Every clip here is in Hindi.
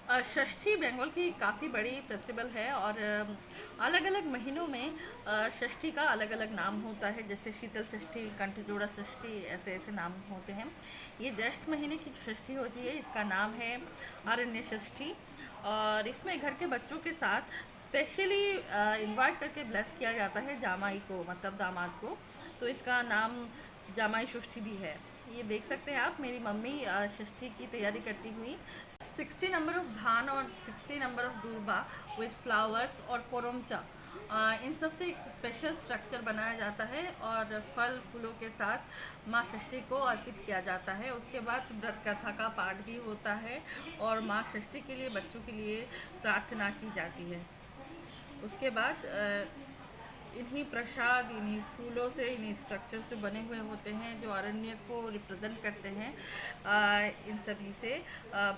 षष्ठी बंगाल की काफ़ी बड़ी फेस्टिवल है और अलग अलग महीनों में षष्ठी का अलग अलग नाम होता है। जैसे शीतल षष्ठी, कंठजोड़ा षष्ठी, ऐसे ऐसे नाम होते हैं। ये ज्येष्ठ महीने की जो षष्ठी होती है इसका नाम है आरण्य षष्ठी। और इसमें घर के बच्चों के साथ स्पेशली इनवाइट करके ब्लेस किया जाता है जामाई को, मतलब दामाद को। तो इसका नाम जामाई षष्ठी भी है। ये देख सकते हैं आप, मेरी मम्मी षष्ठी की तैयारी करती हुई 60 नंबर ऑफ धान और 60 नंबर ऑफ दूर्बा विथ फ्लावर्स और कोरमचा, इन सब से एक स्पेशल स्ट्रक्चर बनाया जाता है और फल फूलों के साथ माँ षष्ठी को अर्पित किया जाता है। उसके बाद व्रत कथा का पाठ भी होता है और माँ षष्ठी के लिए बच्चों के लिए प्रार्थना की जाती है। उसके बाद इन्हीं प्रसाद, इन्हीं फूलों से, इन्हीं स्ट्रक्चर से बने हुए होते हैं जो अरण्य को रिप्रेजेंट करते हैं। इन सभी से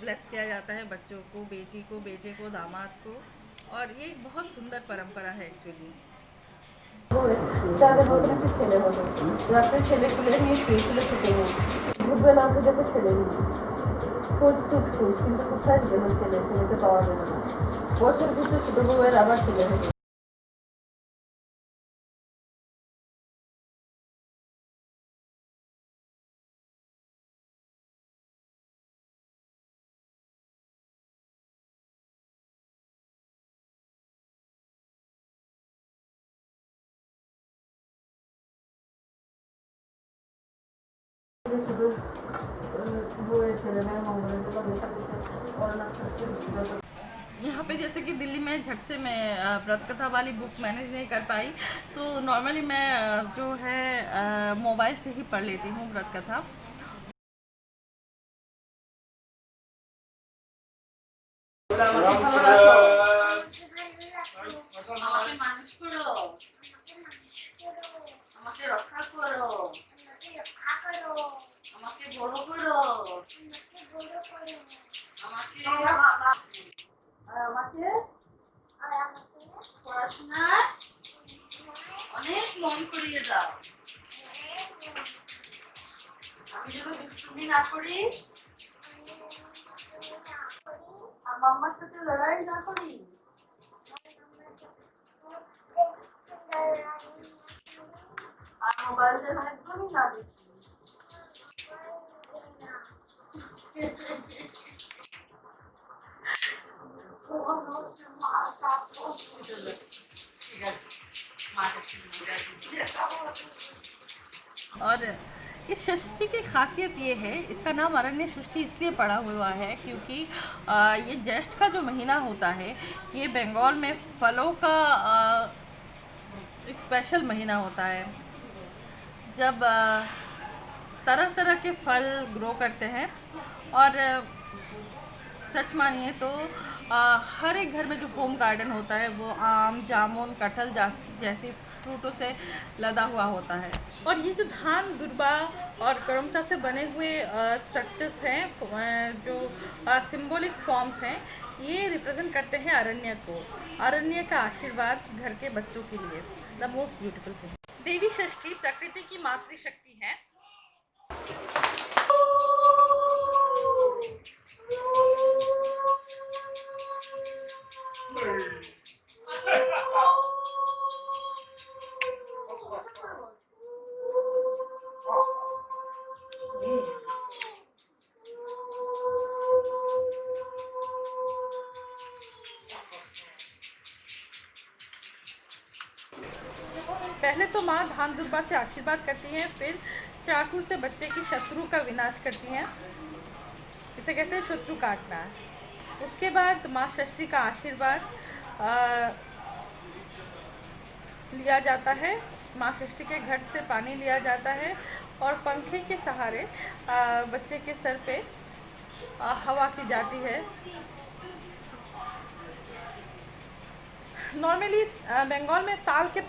ब्लेस किया जाता है बच्चों को, बेटी को, बेटे को, दामाद को। और ये एक बहुत सुंदर परंपरा है एक्चुअली। তাদের নতুন একটা ছেলে হলো, রাত্রে ছেলে খুলে নিয়ে শুয়েছিল ছুটে নিয়ে, ভোরবেলা উঠে দেখে ছেলে নেই, খোঁজ টুকটুক, কিন্তু কোথায় গেল ছেলে, ছেলেকে পাওয়া গেল না। বছর ঘুরতে ছোট বউয়ের আবার ছেলে হলো। শুধু বউয়ের ছেলে মেয়ে মঙ্গলের কথা বসে और ना यहाँ पे जैसे कि दिल्ली में झट से मैं व्रत कथा वाली बुक मैनेज नहीं कर पाई, तो नॉर्मली मैं जो है मोबाइल से ही पढ़ लेती हूँ व्रत कथा। আমাকে মানুষ করো, আমাকে রক্ষা করো, আমাকে বড় করো, আমাকে আর আমাকে পড়াশোনা অনেক মন করিয়ে দাও। আমি যেন দুষ্টুমি না করি, আর মাম্মার সাথে লড়াই না করি, আর মোবাইল যেন একদমই না দেখি। ঠিক আছে, और इस षष्ठी की खासियत ये है, इसका नाम अरण्य षष्ठी इसलिए पड़ा हुआ है क्योंकि ये ज्येष्ठ का जो महीना होता है, ये बंगाल में फलों का एक स्पेशल महीना होता है। जब तरह तरह के फल ग्रो करते हैं और सच मानिए तो हर एक घर में जो होम गार्डन होता है वो आम, जामुन, कटहल जैसी फ्रूटों से लदा हुआ होता है। और ये जो धान, दुर्बा और करमचा से बने हुए स्ट्रक्चर्स हैं, जो सिंबॉलिक फॉर्म्स हैं, ये रिप्रेजेंट करते हैं अरण्य को, अरण्य का आशीर्वाद घर के बच्चों के लिए। The most beautiful thing. Devi Shashthi प्रकृति की मातृशक्ति है। पहले तो माँ धान दुर्बा से आशीर्वाद करती हैं, फिर चाकू से बच्चे की शत्रु का विनाश करती हैं। इसे कहते हैं शत्रु काटना। उसके बाद माँ षष्ठी का आशीर्वाद लिया जाता है। माँ षष्ठी के घट से पानी लिया जाता है और पंखे के सहारे बच्चे के सर पे हवा की जाती है। नॉर्मली बंगाल में ताल के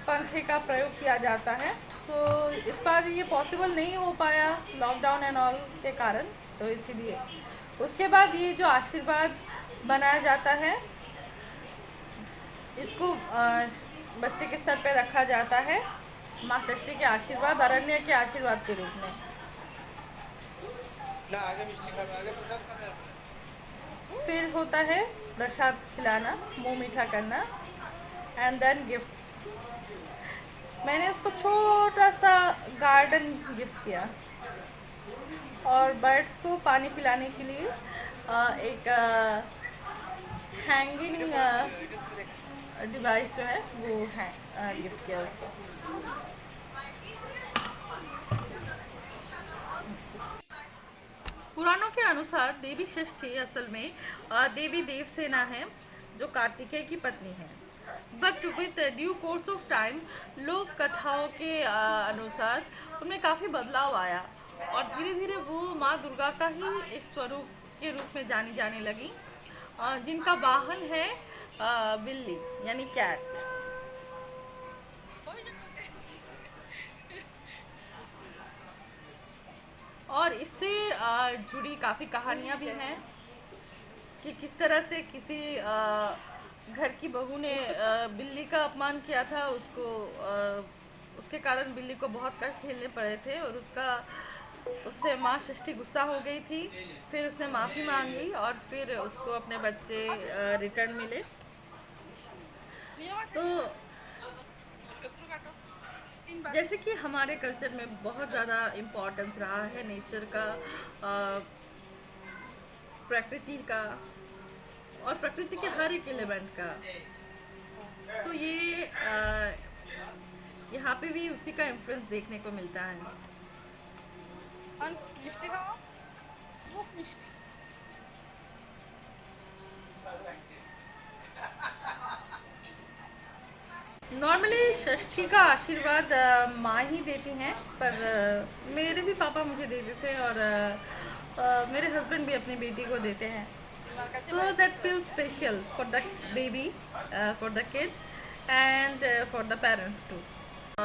पंखे का प्रयोग किया जाता है, तो इस बार ये पॉसिबल नहीं हो पाया लॉकडाउन एंड ऑल के कारण, तो इसीलिए। उसके बाद ये जो आशीर्वाद बनाया जाता है, इसको बच्चे के सर पे रखा जाता है माँ षष्ठी के आशीर्वाद, अरण्य के आशीर्वाद के रूप में। ना आगे मिष्टी खाবে, आगे प्रसाद खाবে। फिर होता है प्रसाद खिलाना, मुंह मीठा करना, एंड देन गिफ्ट्स। मैंने उसको छोटा सा गार्डन गिफ्ट किया, और बर्ड्स को पानी पिलाने के लिए एक हैंगिंग डिवाइस जो है वो है गिफ्ट किया उसको। पुराणों के अनुसार देवी षष्ठी असल में देवी देवसेना है, जो कार्तिकेय की पत्नी है। But with due course of time लोक कथाओं के अनुसार उनमें काफ़ी बदलाव आया, और धीरे धीरे वो माँ दुर्गा का ही एक स्वरूप के रूप में जानी जाने लगी, जिनका वाहन है बिल्ली यानी कैट। और इससे जुड़ी काफ़ी कहानियाँ भी हैं कि किस तरह से किसी घर की बहू ने बिल्ली का अपमान किया था, उसको उसके कारण बिल्ली को बहुत कष्ट झेलने पड़े थे, और उससे माँ षष्ठी गुस्सा हो गई थी। फिर उसने माफ़ी मांगी, और फिर उसको अपने बच्चे रिटर्न मिले। तो जैसे कि हमारे कल्चर में बहुत ज़्यादा इम्पोर्टेंस रहा है नेचर का, प्रकृति का, और प्रकृति के हर एक एलिमेंट का। तो ये यहाँ पे भी उसी का इन्फ्लुएंस देखने को मिलता है। नॉर्मली षष्ठी का आशीर्वाद माँ ही देती हैं, पर मेरे भी पापा मुझे देते थे, और मेरे हस्बैंड भी अपनी बेटी को देते हैं। So that feel special for the baby, for the kid, and for the parents too.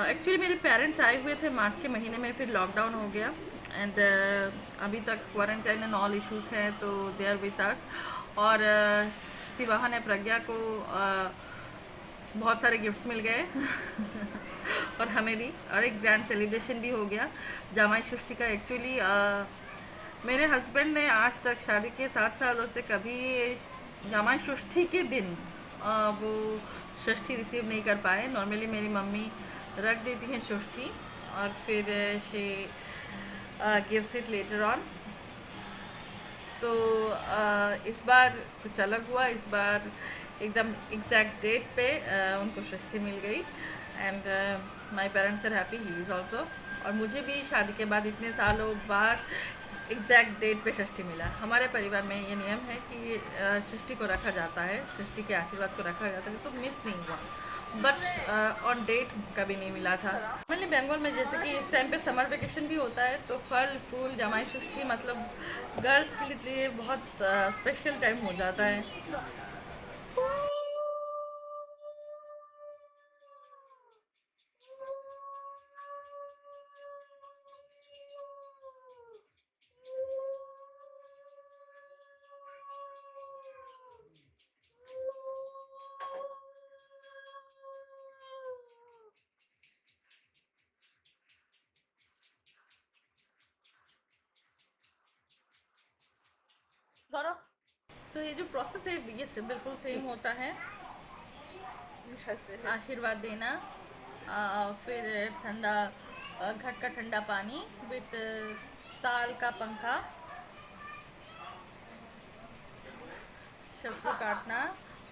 Actually मेरे पेरेंट्स आए हुए थे मार्च के महीने में, फिर लॉकडाउन हो गया, एंड अभी तक क्वारंटाइन एंड ऑल इश्यूज हैं, तो दे आर विथ अस। और इसी बहाने प्रज्ञा को बहुत सारे गिफ्ट्स मिल गए और हमें भी, और एक ग्रैंड सेलिब्रेशन भी हो गया जमाई षष्ठी का। एक्चुअली मेरे हस्बैंड ने आज तक शादी के 7 सालों से कभी जमाई षष्ठी के दिन वो षष्ठी रिसीव नहीं कर पाए। नॉर्मली मेरी मम्मी रख देती हैं षष्ठी, और फिर she gives it later on. तो इस बार कुछ अलग हुआ, इस बार एकदम एग्जैक्ट डेट पे उनको षष्ठी मिल गई, and my parents are happy, he is also. और मुझे भी शादी के बाद इतने सालों बाद एग्जैक्ट डेट पे षष्ठी मिला। हमारे परिवार में ये नियम है कि षष्ठी को रखा जाता है, षष्ठी के आशीर्वाद को रखा जाता है, तो मिस नहीं हुआ, बट ऑन डेट कभी नहीं मिला था। नॉर्मली बंगाल में जैसे कि इस टाइम पे समर वेकेशन भी होता है, तो फल फूल जमाई षष्ठी मतलब गर्ल्स के लिए बहुत स्पेशल टाइम हो जाता है। तो ये जो प्रोसेस है ये बिल्कुल सेम होता है। आशीर्वाद देना, फिर ठंडा घट का ठंडा पानी विथ ताल का पंखा, सबको काटना,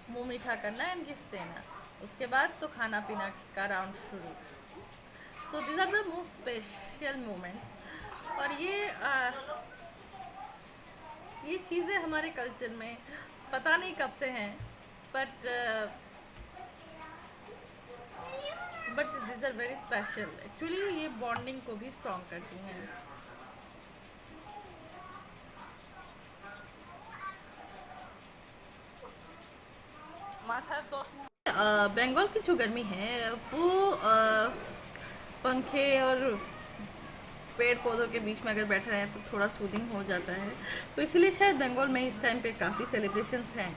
मुंह मीठा करना एंड गिफ्ट देना। उसके बाद तो खाना पीना का राउंड शुरू। So these are the most special moments. और ये चीज़ें हमारे कल्चर में पता नहीं कब से हैं, but this are very special. Actually ये बॉन्डिंग को भी स्ट्रॉन्ग करती हैं। बंगाल की जो गर्मी है वो पंखे और पेड़ पौधों के बीच में अगर बैठ रहे हैं तो थोड़ा सूदिंग हो जाता है, तो इसीलिए शायद बंगाल में इस टाइम पे काफ़ी सेलिब्रेशंस हैं।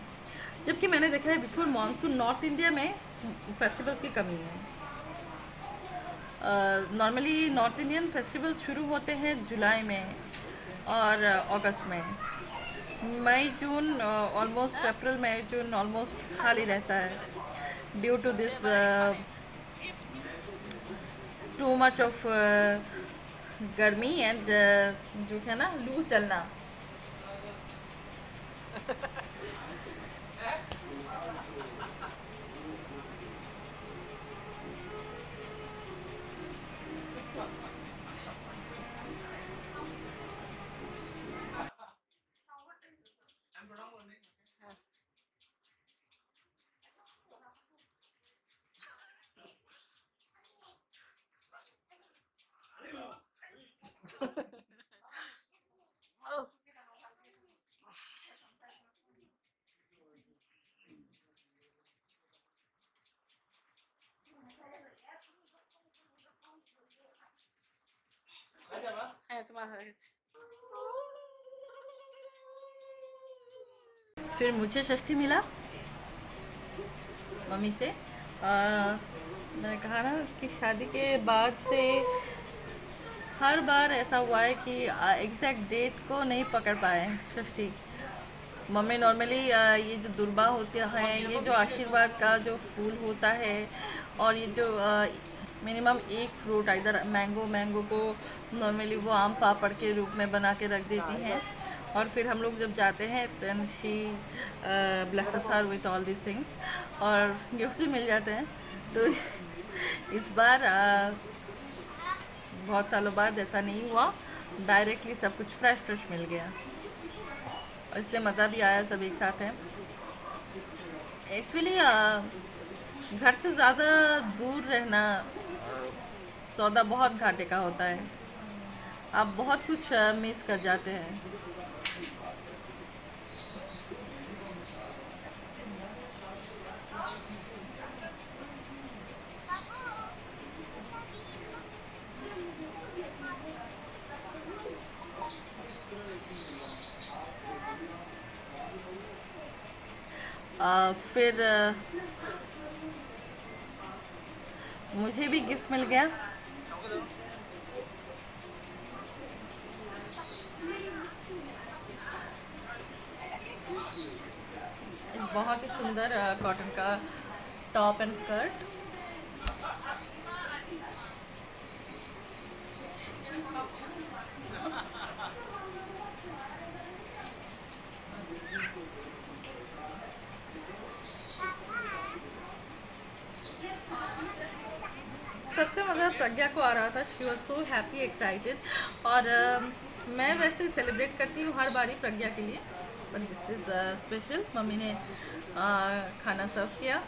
जबकि मैंने देखा है बिफोर मानसून नॉर्थ इंडिया में फेस्टिवल्स की कमी है। नॉर्मली नॉर्थ इंडियन फेस्टिवल्स शुरू होते हैं जुलाई में और अगस्त में, मई जून ऑलमोस्ट, अप्रैल मई जून ऑलमोस्ट खाली रहता है due to this too much of गर्मी एंड जो है ना लू चलना। फिर मुझे षष्ठी मिला मम्मी से। मैंने कहा ना कि शादी के बाद से हर बार ऐसा हुआ है कि एग्जैक्ट डेट को नहीं पकड़ पाए षष्ठी। मम्मी नॉर्मली ये जो दुर्बा होते हैं, ये जो आशीर्वाद का जो फूल होता है, और ये जो मिनिमम एक फ्रूट इधर मैंगो को नॉर्मली वो आम पापड़ के रूप में बना के रख देती हैं। और फिर हम लोग जब जाते हैं then she blesses her with all this things, और गिफ्ट्स भी मिल जाते हैं। तो इस बार बहुत सालों बाद ऐसा नहीं हुआ, डायरेक्टली सब कुछ फ्रेश मिल गया, और इसलिए मज़ा भी आया सब एक साथ हैं। एक्चुअली घर से ज़्यादा दूर रहना सौदा बहुत घाटे का होता है, आप बहुत कुछ मिस कर जाते हैं। फिर मुझे भी गिफ्ट मिल गया। बहुत ही सुंदर कॉटन का टॉप एंड स्कर्ट। सबसे मज़ा प्रज्ञा को आ रहा था, she was so happy excited. और मैं वैसे सेलिब्रेट करती हूँ हर बारी प्रज्ञा के लिए, but this is special. Mummy ने खाना सर्व किया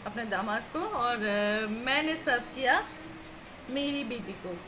अपने दामाद को, और मैंने सर्व किया मेरी बेटी को।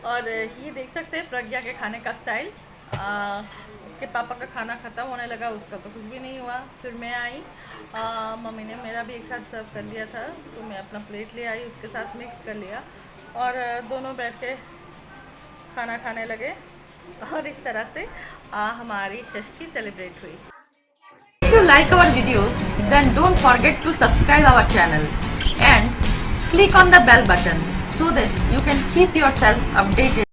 और ये देख सकते हैं प्रज्ञा के खाने का स्टाइल। उसके पापा का खाना ख़त्म होने लगा, उसका तो कुछ भी नहीं हुआ। फिर मैं आई, मम्मी ने मेरा भी एक साथ सर्व कर दिया था, तो मैं अपना प्लेट ले आई, उसके साथ मिक्स कर लिया, और दोनों बैठ के खाना खाने लगे, और इस तरह से हमारी षष्ठी सेलिब्रेट हुई। If you like our videos, then don't forget to subscribe our channel and click on the bell button so that you can keep yourself updated.